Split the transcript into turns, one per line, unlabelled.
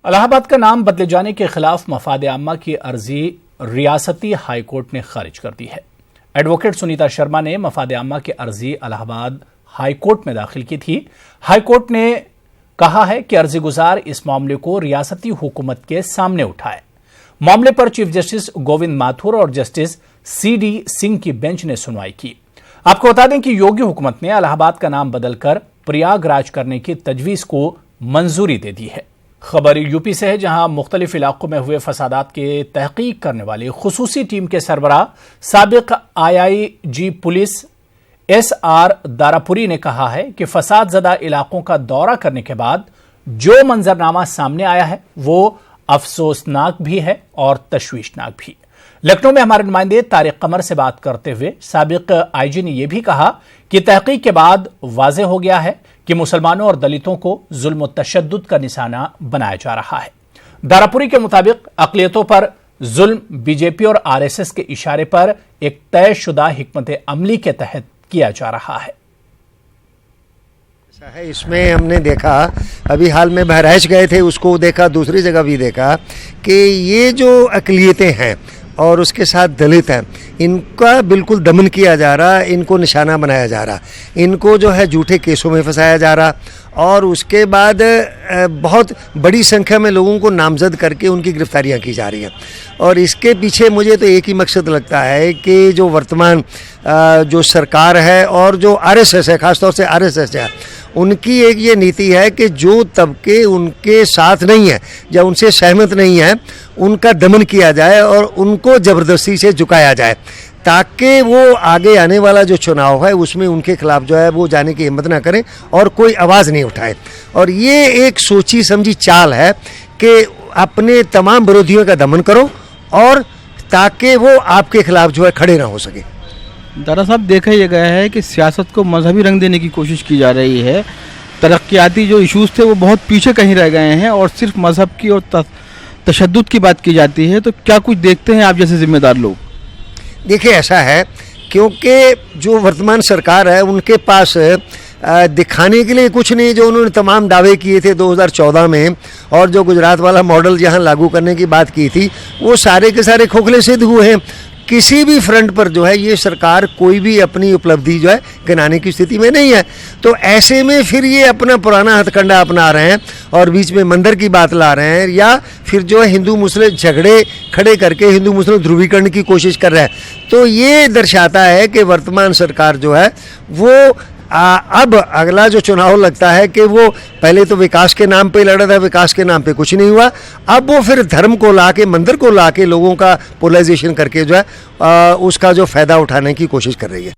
इलाहाबाद का नाम बदले जाने के खिलाफ मफाद आम्मा की अर्जी रियासती हाईकोर्ट ने खारिज कर दी है। एडवोकेट सुनीता शर्मा ने मफाद आम्मा की अर्जी इलाहाबाद हाईकोर्ट में दाखिल की थी। हाईकोर्ट ने कहा है कि अर्जी गुजार इस मामले को रियासती हुकूमत के सामने उठाए। मामले पर चीफ जस्टिस गोविंद माथुर और जस्टिस CD सिंह की बेंच ने सुनवाई की। आपको बता दें कि योगी हुकूमत ने इलाहाबाद का नाम बदलकर प्रयागराज करने की तजवीज को मंजूरी दे दी है। खबर यूपी से है, जहां मुख्तलिफ इलाकों में हुए फसादात के तहकीक करने वाली खुसूसी टीम के सरबराह साबिक IIG पुलिस SR दारापुरी ने कहा है कि फसाद ज़दा इलाकों का दौरा करने के बाद जो मंजरनामा सामने आया है वो अफसोसनाक भी है और तशवीशनाक भी। लखनऊ में हमारे नुमाइंदे तारिक कमर से बात करते हुए साबिक IG ने यह भी कहा कि तहकीक के बाद वाज़ेह हो गया है कि मुसलमानों और दलितों को जुल्म और तशद्दुद का निशाना बनाया जा रहा है। दारापुरी के मुताबिक अक़लियतों पर जुल्म BJP और RSS के इशारे पर एक तयशुदा हिकमत अमली के तहत किया जा रहा है।
इसमें हमने देखा, अभी हाल में बहराइच गए थे, उसको देखा, दूसरी जगह भी देखा कि ये जो अक़लियतें हैं और उसके साथ दलित हैं, इनका बिल्कुल दमन किया जा रहा, इनको निशाना बनाया जा रहा, इनको जो है झूठे केसों में फंसाया जा रहा और उसके बाद बहुत बड़ी संख्या में लोगों को नामजद करके उनकी गिरफ्तारियां की जा रही हैं। और इसके पीछे मुझे तो एक ही मकसद लगता है कि जो वर्तमान जो सरकार है और जो RSS है, ख़ासतौर से RSS है, उनकी एक ये नीति है कि जो तबके उनके साथ नहीं है या उनसे सहमत नहीं है, उनका दमन किया जाए और उनको ज़बरदस्ती से झुकाया जाए, ताकि वो आगे आने वाला जो चुनाव है उसमें उनके खिलाफ जो है वो जाने की हिम्मत ना करें और कोई आवाज़ नहीं उठाए। और ये एक सोची समझी चाल है कि अपने तमाम विरोधियों का दमन करो और ताकि वो आपके खिलाफ जो है खड़े ना हो सके।
दरअसल देखा यह गया है कि सियासत को मजहबी रंग देने की कोशिश की जा रही है। तरक्याती जो इश्यूज़ थे वो बहुत पीछे कहीं रह गए हैं और सिर्फ मजहब की और तशद्दुद की बात की जाती है। तो क्या कुछ देखते हैं आप जैसे जिम्मेदार लोग?
देखिए, ऐसा है क्योंकि जो वर्तमान सरकार है उनके पास दिखाने के लिए कुछ नहीं। जो उन्होंने तमाम दावे किए थे 2014 में और जो गुजरात वाला मॉडल जहां लागू करने की बात की थी, वो सारे के सारे खोखले सिद्ध हुए हैं। किसी भी फ्रंट पर जो है ये सरकार कोई भी अपनी उपलब्धि जो है गिनाने की स्थिति में नहीं है। तो ऐसे में फिर ये अपना पुराना हथकंडा अपना रहे हैं और बीच में मंदिर की बात ला रहे हैं, या फिर जो है हिंदू मुस्लिम झगड़े खड़े करके हिंदू मुस्लिम ध्रुवीकरण की कोशिश कर रहे हैं। तो ये दर्शाता है कि वर्तमान सरकार जो है वो अब अगला जो चुनाव लगता है कि वो पहले तो विकास के नाम पे लड़ा था, विकास के नाम पे कुछ नहीं हुआ, अब वो फिर धर्म को लाके, मंदिर को लाके लोगों का पोलराइजेशन करके जो है उसका जो फ़ायदा उठाने की कोशिश कर रही है।